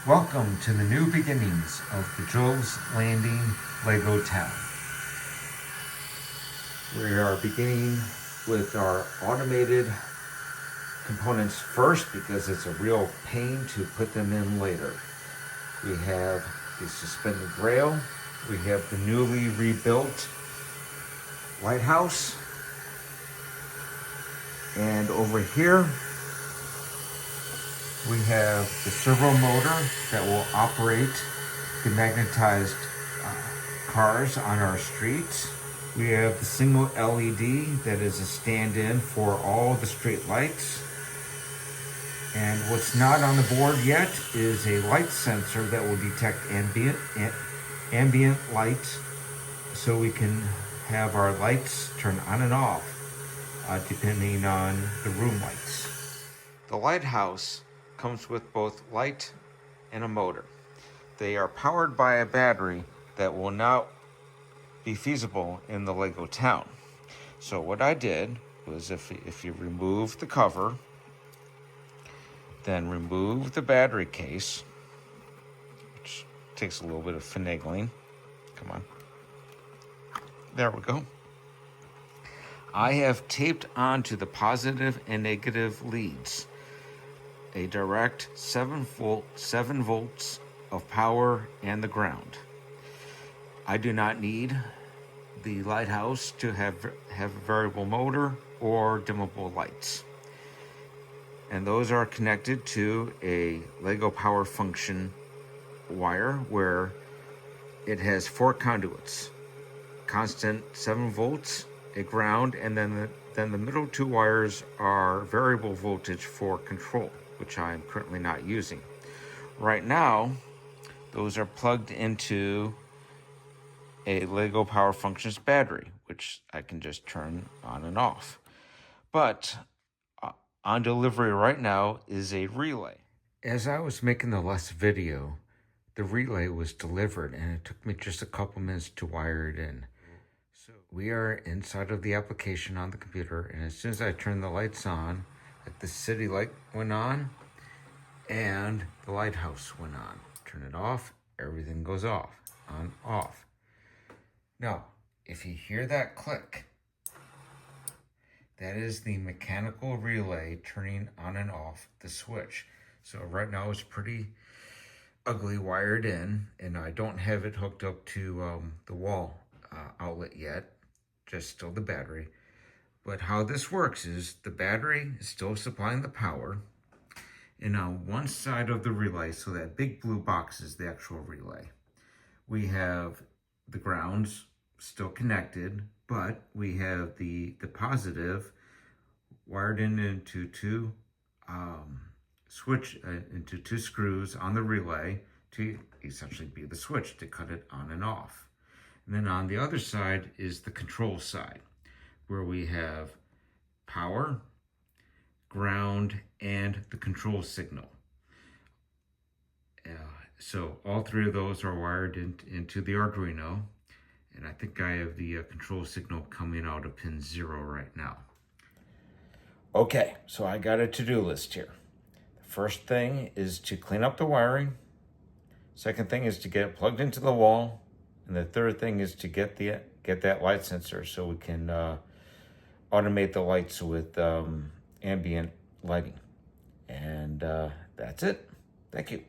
Welcome to the new beginnings of the Joe's Landing Lego Town. We are beginning with our automated components first because it's a real pain to put them in later. We have the suspended rail, we have the newly rebuilt lighthouse, and over here we have the servo motor that will operate the magnetized cars on our streets. We have the single LED that is a stand-in for all the street lights. And what's not on the board yet is a light sensor that will detect ambient light, so we can have our lights turn on and off depending on the room lights. The lighthouse comes with both light and a motor. They are powered by a battery that will not be feasible in the Lego town. So what I did was, if you remove the cover, then remove the battery case, which takes a little bit of finagling. Come on. There we go. I have taped onto the positive and negative leads a direct 7 volts of power and the ground. I do not need the lighthouse to have a variable motor or dimmable lights. And those are connected to a Lego power function wire where it has 4 conduits, constant 7 volts, a ground, and then the middle 2 wires are variable voltage for control, which I am currently not using. Right now, those are plugged into a Lego Power Functions battery, which I can just turn on and off. But on delivery right now is a relay. As I was making the last video, the relay was delivered and it took me just a couple minutes to wire it in. So we are inside of the application on the computer, and as soon as I turned the lights on, the city light went on and the lighthouse went on. Turn it off, everything goes off, on, off. Now, if you hear that click, that is the mechanical relay turning on and off the switch. So right now it's pretty ugly wired in, and I don't have it hooked up to the wall outlet yet, just still the battery. But how this works is the battery is still supplying the power, and on one side of the relay, so that big blue box is the actual relay, we have the grounds still connected, but we have the positive wired into two into 2 screws on the relay to essentially be the switch to cut it on and off. And then on the other side is the control side, where we have power, ground, and the control signal. So all 3 of those are wired into the Arduino, and I think I have the control signal coming out of pin 0 right now. Okay, so I got a to-do list here. The first thing is to clean up the wiring. Second thing is to get it plugged into the wall. And the third thing is to get that light sensor so we can automate the lights with ambient lighting. And that's it. Thank you.